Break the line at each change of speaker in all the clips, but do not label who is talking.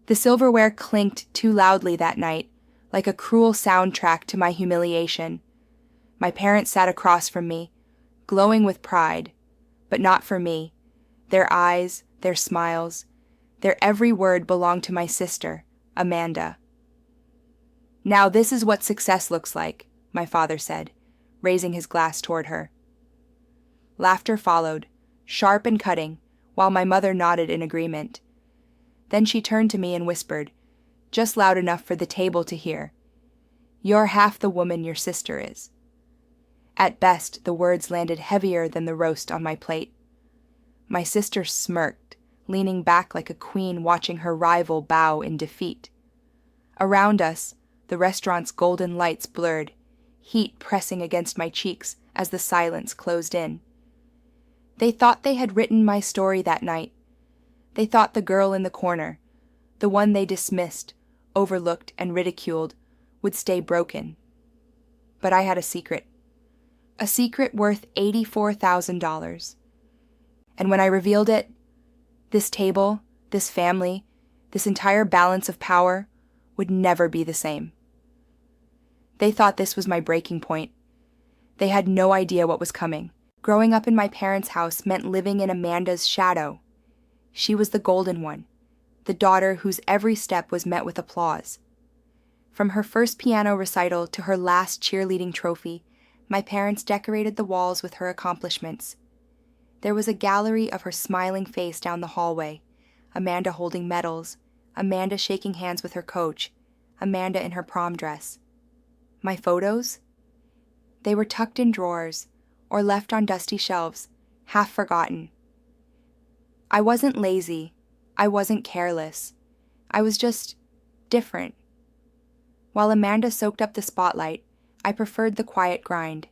The silverware clinked too loudly that night, like a cruel soundtrack to my humiliation. My parents sat across from me, glowing with pride, but not for me. Their eyes, their smiles, their every word belonged to my sister, Amanda. "Now this is what success looks like," my father said, raising his glass toward her. Laughter followed, sharp and cutting, while my mother nodded in agreement. Then she turned to me and whispered, just loud enough for the table to hear, "You're half the woman your sister is." At best, the words landed heavier than the roast on my plate. My sister smirked, leaning back like a queen watching her rival bow in defeat. Around us, the restaurant's golden lights blurred, heat pressing against my cheeks as the silence closed in. They thought they had written my story that night. They thought the girl in the corner, the one they dismissed, overlooked, and ridiculed, would stay broken. But I had a secret worth $84,000. And when I revealed it, this table, this family, this entire balance of power would never be the same. They thought this was my breaking point. They had no idea what was coming. Growing up in my parents' house meant living in Amanda's shadow. She was the golden one, the daughter whose every step was met with applause. From her first piano recital to her last cheerleading trophy, my parents decorated the walls with her accomplishments. There was a gallery of her smiling face down the hallway, Amanda holding medals, Amanda shaking hands with her coach, Amanda in her prom dress. My photos? They were tucked in drawers, or left on dusty shelves, half forgotten. I wasn't lazy. I wasn't careless. I was just different. While Amanda soaked up the spotlight, I preferred the quiet grind,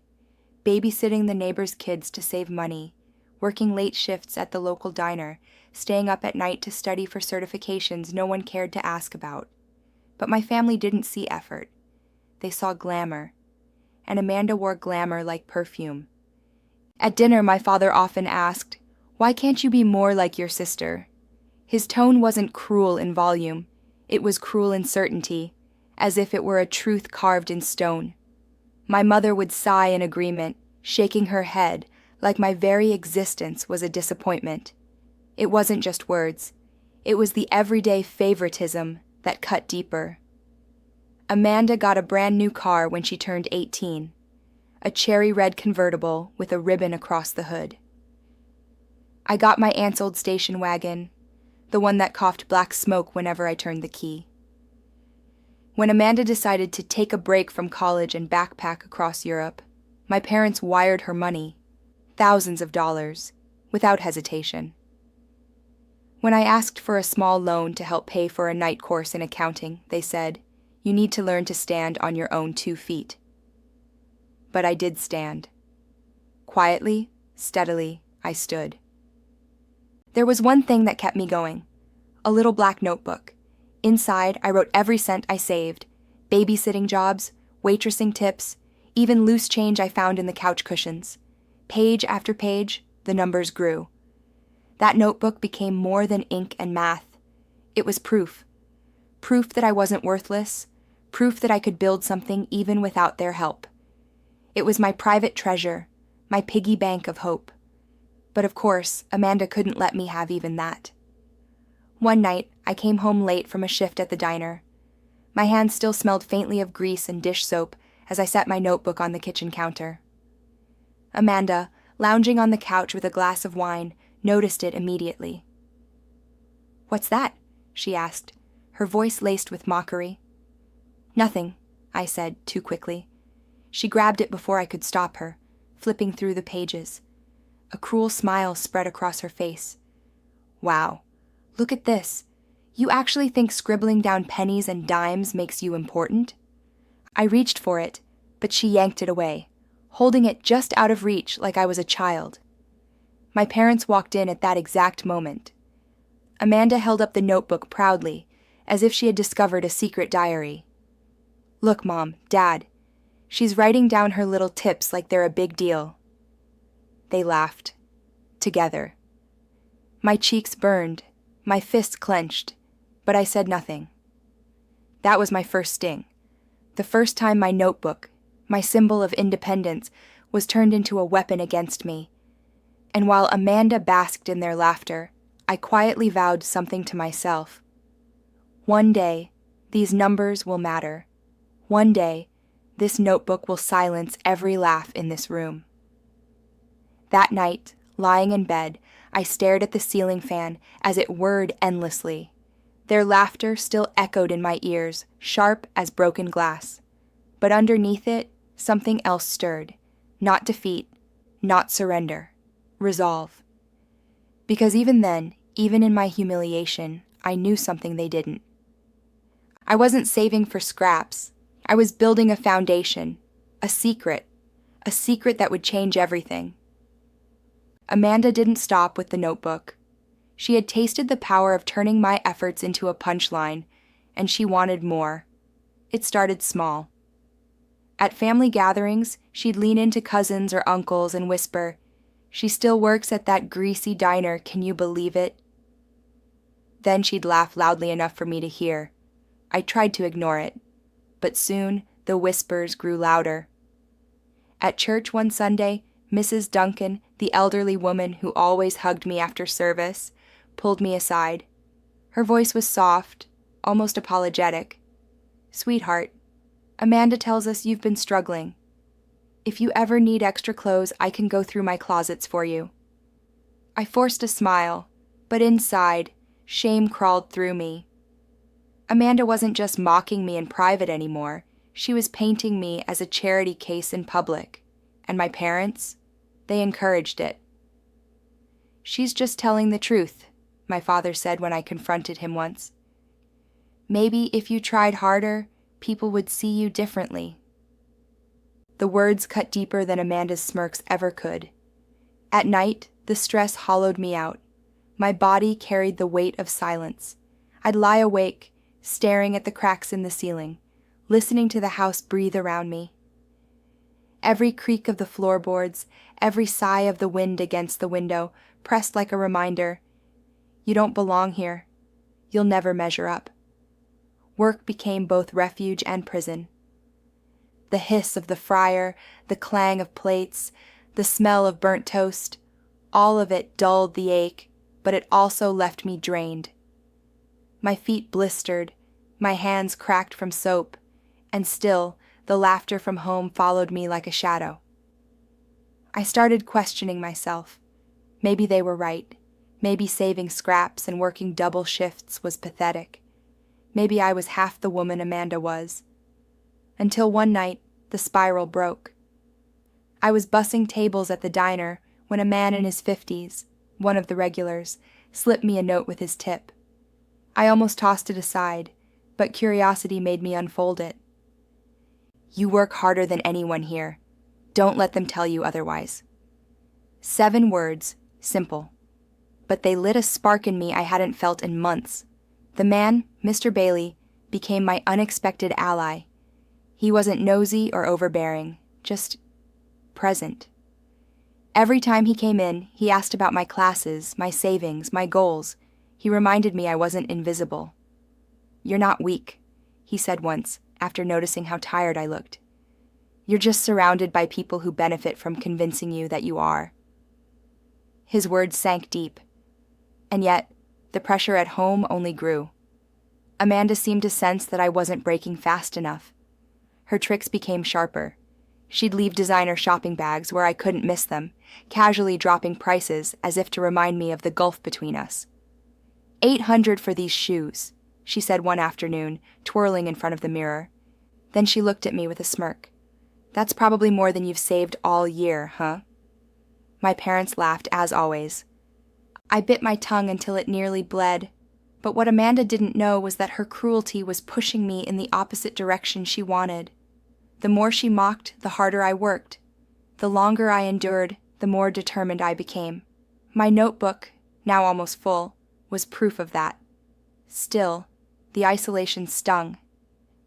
babysitting the neighbors' kids to save money, working late shifts at the local diner, staying up at night to study for certifications no one cared to ask about. But my family didn't see effort. They saw glamour, and Amanda wore glamour like perfume. At dinner, my father often asked, "Why can't you be more like your sister?" His tone wasn't cruel in volume. It was cruel in certainty, as if it were a truth carved in stone. My mother would sigh in agreement, shaking her head like my very existence was a disappointment. It wasn't just words. It was the everyday favoritism that cut deeper. Amanda got a brand new car when she turned 18, a cherry red convertible with a ribbon across the hood. I got my aunt's old station wagon, the one that coughed black smoke whenever I turned the key. When Amanda decided to take a break from college and backpack across Europe, my parents wired her money, thousands of dollars, without hesitation. When I asked for a small loan to help pay for a night course in accounting, they said, "You need to learn to stand on your own 2 feet." But I did stand. Quietly, steadily, I stood. There was one thing that kept me going, a little black notebook. Inside, I wrote every cent I saved, babysitting jobs, waitressing tips, even loose change I found in the couch cushions. Page after page, the numbers grew. That notebook became more than ink and math. It was proof. Proof that I wasn't worthless, proof that I could build something even without their help. It was my private treasure, my piggy bank of hope. But of course, Amanda couldn't let me have even that. One night, I came home late from a shift at the diner. My hands still smelled faintly of grease and dish soap as I set my notebook on the kitchen counter. Amanda, lounging on the couch with a glass of wine, noticed it immediately. "What's that?" she asked, her voice laced with mockery. "Nothing," I said, too quickly. She grabbed it before I could stop her, flipping through the pages. A cruel smile spread across her face. "Wow, look at this. You actually think scribbling down pennies and dimes makes you important?" I reached for it, but she yanked it away, holding it just out of reach like I was a child. My parents walked in at that exact moment. Amanda held up the notebook proudly, as if she had discovered a secret diary. "Look, Mom, Dad. She's writing down her little tips like they're a big deal." They laughed. Together. My cheeks burned, my fists clenched. But I said nothing. That was my first sting. The first time my notebook, my symbol of independence, was turned into a weapon against me. And while Amanda basked in their laughter, I quietly vowed something to myself. One day, these numbers will matter. One day, this notebook will silence every laugh in this room. That night, lying in bed, I stared at the ceiling fan as it whirred endlessly. Their laughter still echoed in my ears, sharp as broken glass. But underneath it, something else stirred. Not defeat, not surrender. Resolve. Because even then, even in my humiliation, I knew something they didn't. I wasn't saving for scraps. I was building a foundation, a secret that would change everything. Amanda didn't stop with the notebook. She had tasted the power of turning my efforts into a punchline, and she wanted more. It started small. At family gatherings, she'd lean into cousins or uncles and whisper, "She still works at that greasy diner, can you believe it?" Then she'd laugh loudly enough for me to hear. I tried to ignore it, but soon the whispers grew louder. At church one Sunday, Mrs. Duncan, the elderly woman who always hugged me after service, pulled me aside. Her voice was soft, almost apologetic. "Sweetheart, Amanda tells us you've been struggling. If you ever need extra clothes, I can go through my closets for you." I forced a smile, but inside, shame crawled through me. Amanda wasn't just mocking me in private anymore. She was painting me as a charity case in public. And my parents, they encouraged it. "She's just telling the truth," my father said when I confronted him once. "Maybe if you tried harder, people would see you differently." The words cut deeper than Amanda's smirks ever could. At night, the stress hollowed me out. My body carried the weight of silence. I'd lie awake, staring at the cracks in the ceiling, listening to the house breathe around me. Every creak of the floorboards, every sigh of the wind against the window pressed like a reminder, "You don't belong here. You'll never measure up." Work became both refuge and prison. The hiss of the fryer, the clang of plates, the smell of burnt toast, all of it dulled the ache, but it also left me drained. My feet blistered, my hands cracked from soap, and still the laughter from home followed me like a shadow. I started questioning myself. Maybe they were right. Maybe saving scraps and working double shifts was pathetic. Maybe I was half the woman Amanda was. Until one night, the spiral broke. I was bussing tables at the diner when a man in his 50s, one of the regulars, slipped me a note with his tip. I almost tossed it aside, but curiosity made me unfold it. "You work harder than anyone here. Don't let them tell you otherwise." 7 words, simple. But they lit a spark in me I hadn't felt in months. The man, Mr. Bailey, became my unexpected ally. He wasn't nosy or overbearing, just present. Every time he came in, he asked about my classes, my savings, my goals. He reminded me I wasn't invisible. "You're not weak," he said once, after noticing how tired I looked. "You're just surrounded by people who benefit from convincing you that you are." His words sank deep. And yet, the pressure at home only grew. Amanda seemed to sense that I wasn't breaking fast enough. Her tricks became sharper. She'd leave designer shopping bags where I couldn't miss them, casually dropping prices as if to remind me of the gulf between us. $800 for these shoes, she said one afternoon, twirling in front of the mirror. Then she looked at me with a smirk. "That's probably more than you've saved all year, huh?" My parents laughed as always. I bit my tongue until it nearly bled, but what Amanda didn't know was that her cruelty was pushing me in the opposite direction she wanted. The more she mocked, the harder I worked. The longer I endured, the more determined I became. My notebook, now almost full, was proof of that. Still, the isolation stung.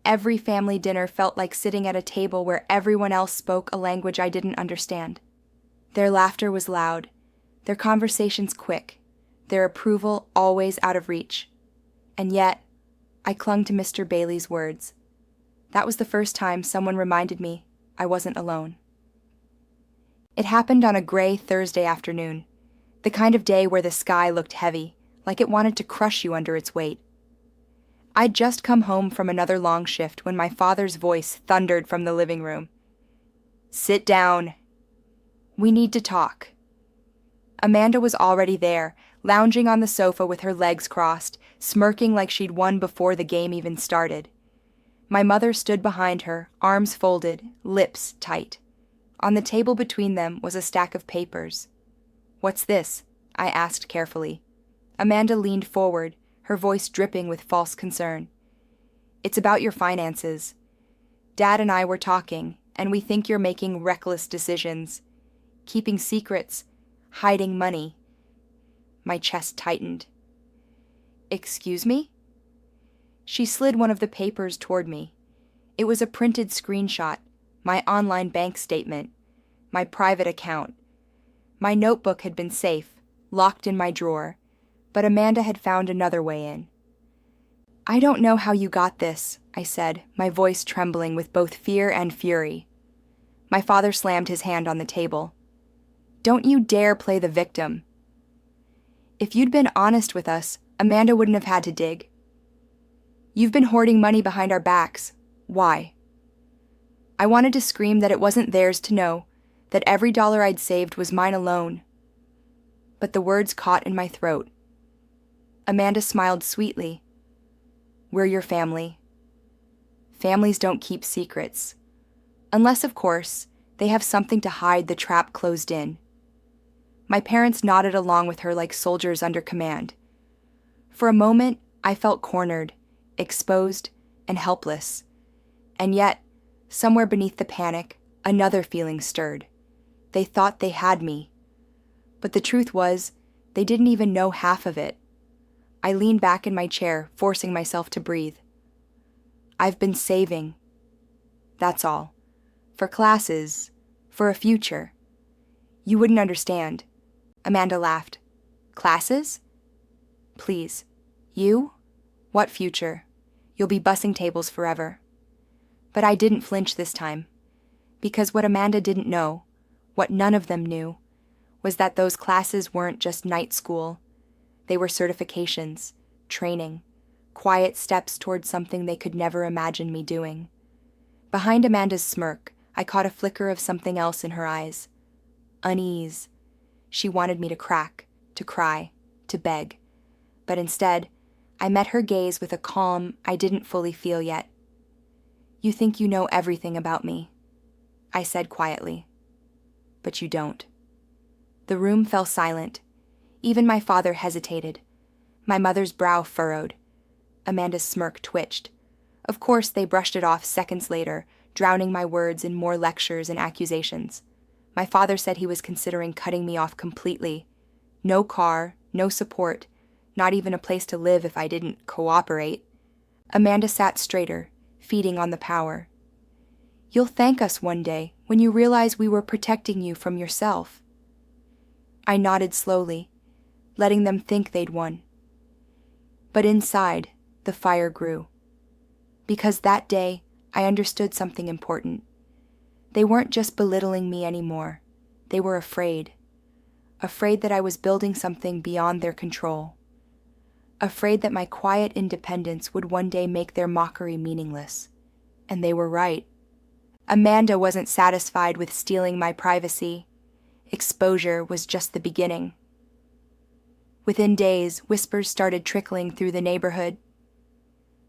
Every family dinner felt like sitting at a table where everyone else spoke a language I didn't understand. Their laughter was loud, their conversations quick, their approval always out of reach. And yet, I clung to Mr. Bailey's words. That was the first time someone reminded me I wasn't alone. It happened on a gray Thursday afternoon, the kind of day where the sky looked heavy, like it wanted to crush you under its weight. I'd just come home from another long shift when my father's voice thundered from the living room. "Sit down. We need to talk." Amanda was already there, lounging on the sofa with her legs crossed, smirking like she'd won before the game even started. My mother stood behind her, arms folded, lips tight. On the table between them was a stack of papers. "What's this?" I asked carefully. Amanda leaned forward, her voice dripping with false concern. "It's about your finances. Dad and I were talking, and we think you're making reckless decisions. Keeping secrets, hiding money." My chest tightened. "Excuse me?" She slid one of the papers toward me. It was a printed screenshot, my online bank statement, my private account. My notebook had been safe, locked in my drawer, but Amanda had found another way in. "I don't know how you got this," I said, my voice trembling with both fear and fury. My father slammed his hand on the table. "Don't you dare play the victim. If you'd been honest with us, Amanda wouldn't have had to dig. You've been hoarding money behind our backs. Why?" I wanted to scream that it wasn't theirs to know, that every dollar I'd saved was mine alone. But the words caught in my throat. Amanda smiled sweetly. "We're your family. Families don't keep secrets. Unless, of course, they have something to hide the trap closed in." My parents nodded along with her like soldiers under command. For a moment, I felt cornered, exposed, and helpless. And yet, somewhere beneath the panic, another feeling stirred. They thought they had me. But the truth was, they didn't even know half of it. I leaned back in my chair, forcing myself to breathe. "I've been saving. That's all. For classes, for a future. You wouldn't understand." Amanda laughed. "Classes? Please. You? What future? You'll be bussing tables forever." But I didn't flinch this time. Because what Amanda didn't know, what none of them knew, was that those classes weren't just night school. They were certifications, training, quiet steps towards something they could never imagine me doing. Behind Amanda's smirk, I caught a flicker of something else in her eyes. Unease. She wanted me to crack, to cry, to beg. But instead, I met her gaze with a calm I didn't fully feel yet. "You think you know everything about me," I said quietly. "But you don't." The room fell silent. Even my father hesitated. My mother's brow furrowed. Amanda's smirk twitched. Of course, they brushed it off seconds later, drowning my words in more lectures and accusations. My father said he was considering cutting me off completely. No car, no support, not even a place to live if I didn't cooperate. Amanda sat straighter, feeding on the power. "You'll thank us one day when you realize we were protecting you from yourself." I nodded slowly, letting them think they'd won. But inside, the fire grew. Because that day, I understood something important. They weren't just belittling me anymore. They were afraid. Afraid that I was building something beyond their control. Afraid that my quiet independence would one day make their mockery meaningless. And they were right. Amanda wasn't satisfied with stealing my privacy. Exposure was just the beginning. Within days, whispers started trickling through the neighborhood.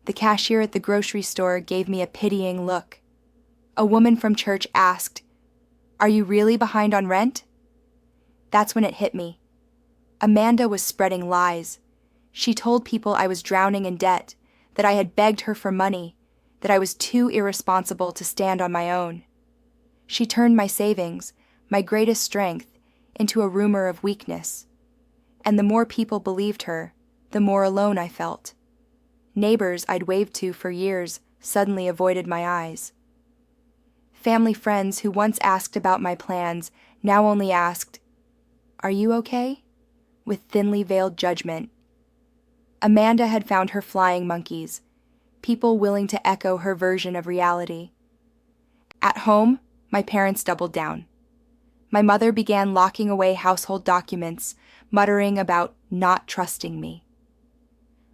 The cashier at the grocery store gave me a pitying look. A woman from church asked, "Are you really behind on rent?" That's when it hit me. Amanda was spreading lies. She told people I was drowning in debt, that I had begged her for money, that I was too irresponsible to stand on my own. She turned my savings, my greatest strength, into a rumor of weakness. And the more people believed her, the more alone I felt. Neighbors I'd waved to for years suddenly avoided my eyes. Family friends who once asked about my plans now only asked, "Are you okay?" with thinly veiled judgment. Amanda had found her flying monkeys, people willing to echo her version of reality. At home, my parents doubled down. My mother began locking away household documents, muttering about not trusting me.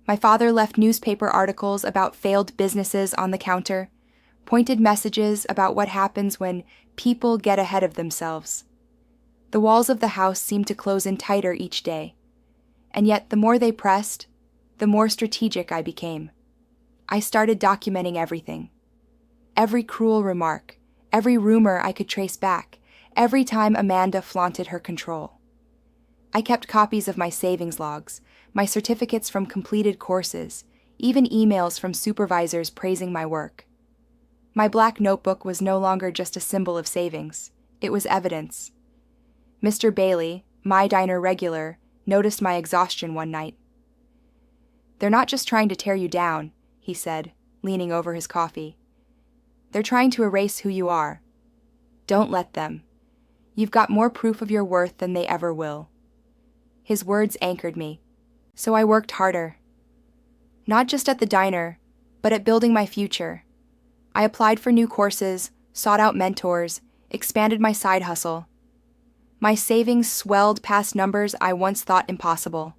My father left newspaper articles about failed businesses on the counter, pointed messages about what happens when people get ahead of themselves. The walls of the house seemed to close in tighter each day, and yet the more they pressed, the more strategic I became. I started documenting everything. Every cruel remark, every rumor I could trace back, every time Amanda flaunted her control. I kept copies of my savings logs, my certificates from completed courses, even emails from supervisors praising my work. My black notebook was no longer just a symbol of savings. It was evidence. Mr. Bailey, my diner regular, noticed my exhaustion one night. "They're not just trying to tear you down," he said, leaning over his coffee. "They're trying to erase who you are. Don't let them. You've got more proof of your worth than they ever will." His words anchored me, so I worked harder. Not just at the diner, but at building my future. I applied for new courses, sought out mentors, expanded my side hustle. My savings swelled past numbers I once thought impossible.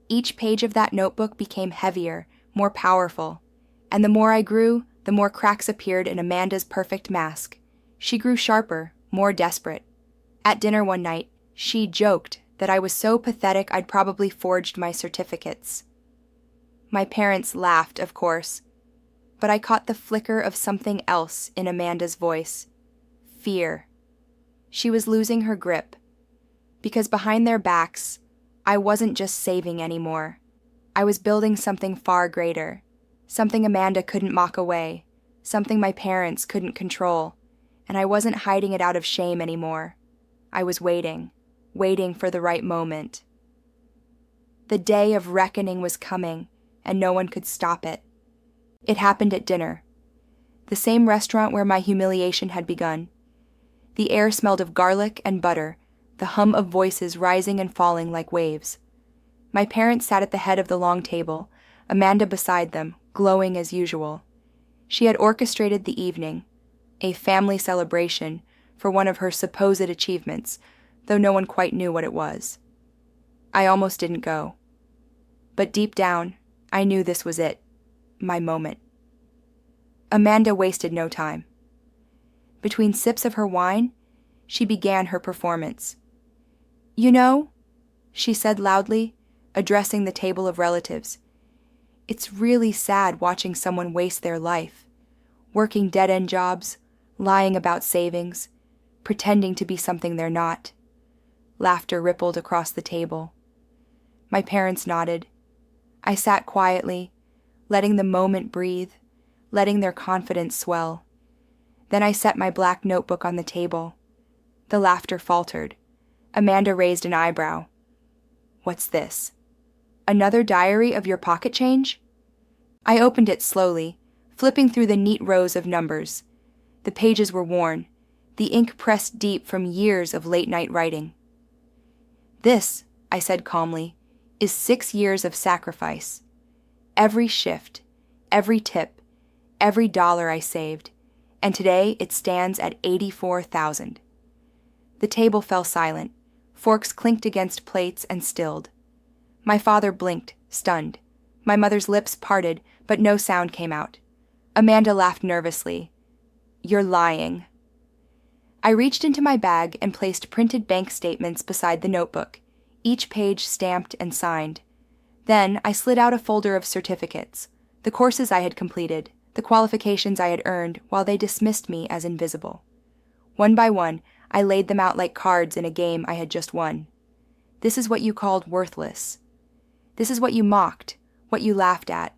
Each page of that notebook became heavier, more powerful, and the more I grew, the more cracks appeared in Amanda's perfect mask. She grew sharper, more desperate. At dinner one night, she joked that I was so pathetic I'd probably forged my certificates. My parents laughed, of course, but I caught the flicker of something else in Amanda's voice. Fear. She was losing her grip. Because behind their backs, I wasn't just saving anymore. I was building something far greater, something Amanda couldn't mock away, something my parents couldn't control, and I wasn't hiding it out of shame anymore. I was waiting for the right moment. The day of reckoning was coming, and no one could stop it. It happened at dinner, the same restaurant where my humiliation had begun. The air smelled of garlic and butter, the hum of voices rising and falling like waves. My parents sat at the head of the long table, Amanda beside them, glowing as usual. She had orchestrated the evening, a family celebration for one of her supposed achievements, though no one quite knew what it was. I almost didn't go. But deep down, I knew this was it, my moment. Amanda wasted no time. Between sips of her wine, she began her performance. "You know," she said loudly, addressing the table of relatives, "it's really sad watching someone waste their life, working dead-end jobs, lying about savings, pretending to be something they're not." Laughter rippled across the table. My parents nodded. I sat quietly, letting the moment breathe, letting their confidence swell. Then I set my black notebook on the table. The laughter faltered. Amanda raised an eyebrow. "What's this? Another diary of your pocket change?" I opened it slowly, flipping through the neat rows of numbers. The pages were worn, the ink pressed deep from years of late-night writing. "This," I said calmly, "is 6 years of sacrifice. Every shift, every tip, every dollar I saved, and today it stands at 84,000. The table fell silent. Forks clinked against plates and stilled. My father blinked, stunned. My mother's lips parted, but no sound came out. Amanda laughed nervously. "You're lying." I reached into my bag and placed printed bank statements beside the notebook, each page stamped and signed. Then I slid out a folder of certificates, the courses I had completed, the qualifications I had earned while they dismissed me as invisible. One by one, I laid them out like cards in a game I had just won. This is what you called worthless. This is what you mocked, what you laughed at.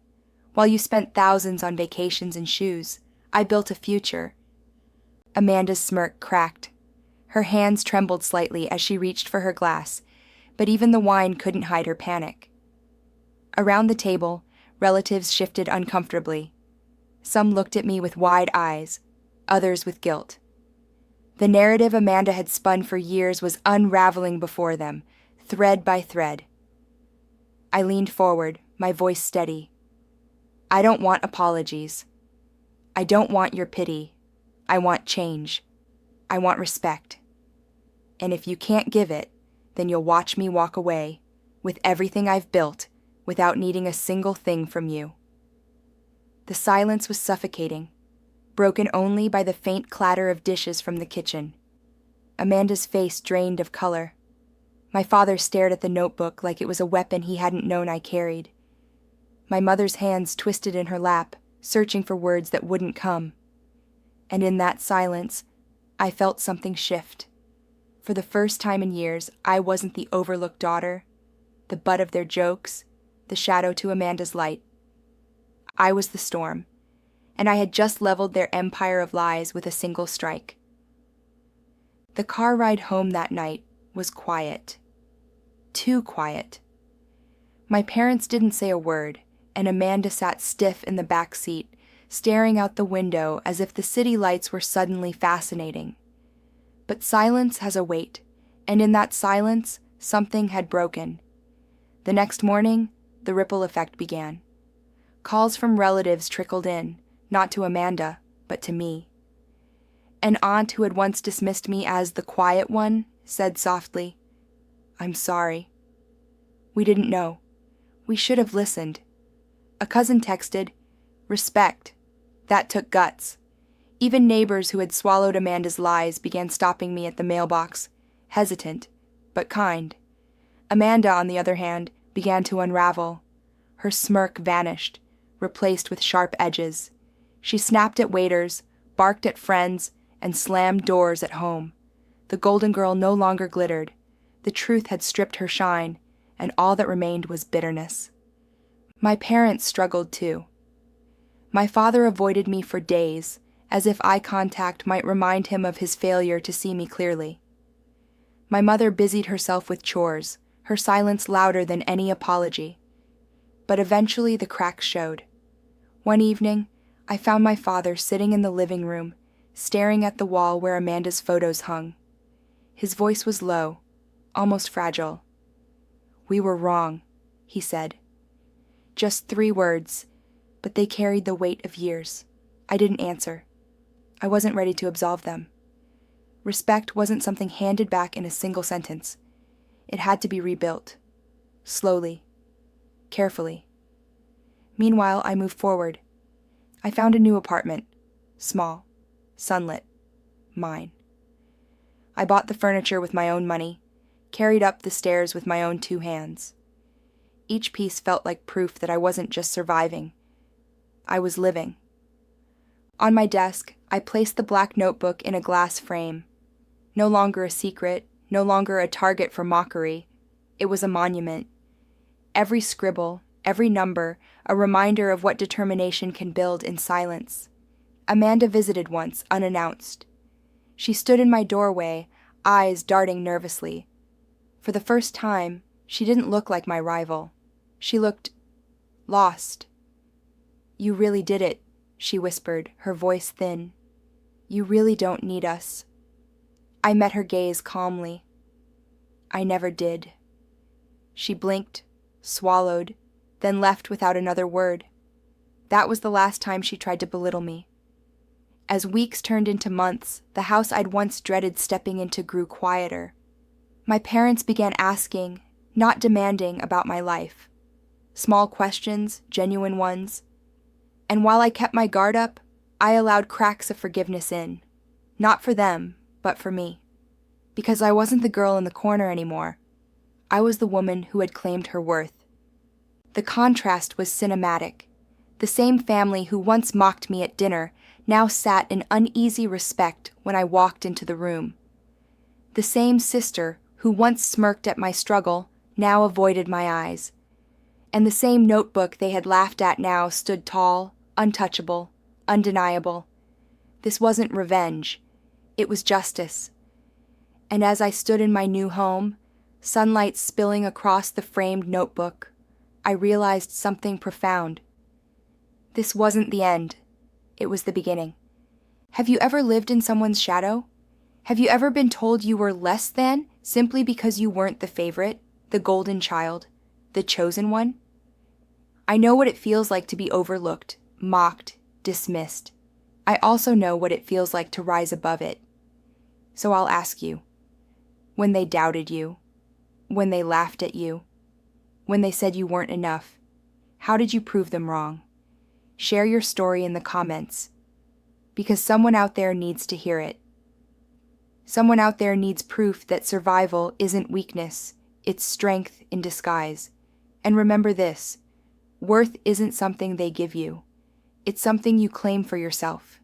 While you spent thousands on vacations and shoes, I built a future. Amanda's smirk cracked. Her hands trembled slightly as she reached for her glass, but even the wine couldn't hide her panic. Around the table, relatives shifted uncomfortably. Some looked at me with wide eyes, others with guilt. The narrative Amanda had spun for years was unraveling before them, thread by thread. I leaned forward, my voice steady. I don't want apologies. I don't want your pity. I want change. I want respect. And if you can't give it, then you'll watch me walk away with everything I've built without needing a single thing from you." The silence was suffocating, broken only by the faint clatter of dishes from the kitchen. Amanda's face drained of color. My father stared at the notebook like it was a weapon he hadn't known I carried. My mother's hands twisted in her lap, searching for words that wouldn't come. And in that silence, I felt something shift. For the first time in years, I wasn't the overlooked daughter, the butt of their jokes, the shadow to Amanda's light. I was the storm, and I had just leveled their empire of lies with a single strike. The car ride home that night was quiet. Too quiet. My parents didn't say a word, and Amanda sat stiff in the back seat, staring out the window as if the city lights were suddenly fascinating. But silence has a weight, and in that silence, something had broken. The next morning, the ripple effect began. Calls from relatives trickled in, not to Amanda, but to me. An aunt who had once dismissed me as the quiet one said softly, "I'm sorry. We didn't know. We should have listened." A cousin texted, "Respect. That took guts." Even neighbors who had swallowed Amanda's lies began stopping me at the mailbox, hesitant, but kind. Amanda, on the other hand, began to unravel. Her smirk vanished, replaced with sharp edges. She snapped at waiters, barked at friends, and slammed doors at home. The golden girl no longer glittered. The truth had stripped her shine, and all that remained was bitterness. My parents struggled too. My father avoided me for days, as if eye contact might remind him of his failure to see me clearly. My mother busied herself with chores, her silence louder than any apology. But eventually the cracks showed. One evening, I found my father sitting in the living room, staring at the wall where Amanda's photos hung. His voice was low, almost fragile. "We were wrong," he said. Just 3 words, but they carried the weight of years. I didn't answer. I wasn't ready to absolve them. Respect wasn't something handed back in a single sentence. It had to be rebuilt. Slowly. Carefully. Meanwhile, I moved forward. I found a new apartment. Small. Sunlit. Mine. I bought the furniture with my own money, carried up the stairs with my own 2 hands. Each piece felt like proof that I wasn't just surviving. I was living. On my desk, I placed the black notebook in a glass frame. No longer a secret, no longer a target for mockery. It was a monument. Every scribble, every number, a reminder of what determination can build in silence. Amanda visited once, unannounced. She stood in my doorway, eyes darting nervously. For the first time, she didn't look like my rival. She looked lost. "You really did it," she whispered, her voice thin. "You really don't need us." I met her gaze calmly. "I never did." She blinked, swallowed, then left without another word. That was the last time she tried to belittle me. As weeks turned into months, the house I'd once dreaded stepping into grew quieter. My parents began asking, not demanding, about my life. Small questions, genuine ones. And while I kept my guard up, I allowed cracks of forgiveness in. Not for them, but for me. Because I wasn't the girl in the corner anymore. I was the woman who had claimed her worth. The contrast was cinematic. The same family who once mocked me at dinner now sat in uneasy respect when I walked into the room. The same sister who once smirked at my struggle now avoided my eyes. And the same notebook they had laughed at now stood tall, untouchable, undeniable. This wasn't revenge. It was justice. And as I stood in my new home, sunlight spilling across the framed notebook, I realized something profound. This wasn't the end. It was the beginning. Have you ever lived in someone's shadow? Have you ever been told you were less than simply because you weren't the favorite, the golden child, the chosen one? I know what it feels like to be overlooked, mocked, dismissed. I also know what it feels like to rise above it. So I'll ask you, when they doubted you, when they laughed at you, when they said you weren't enough, how did you prove them wrong? Share your story in the comments, because someone out there needs to hear it. Someone out there needs proof that survival isn't weakness, it's strength in disguise. And remember this, worth isn't something they give you. It's something you claim for yourself.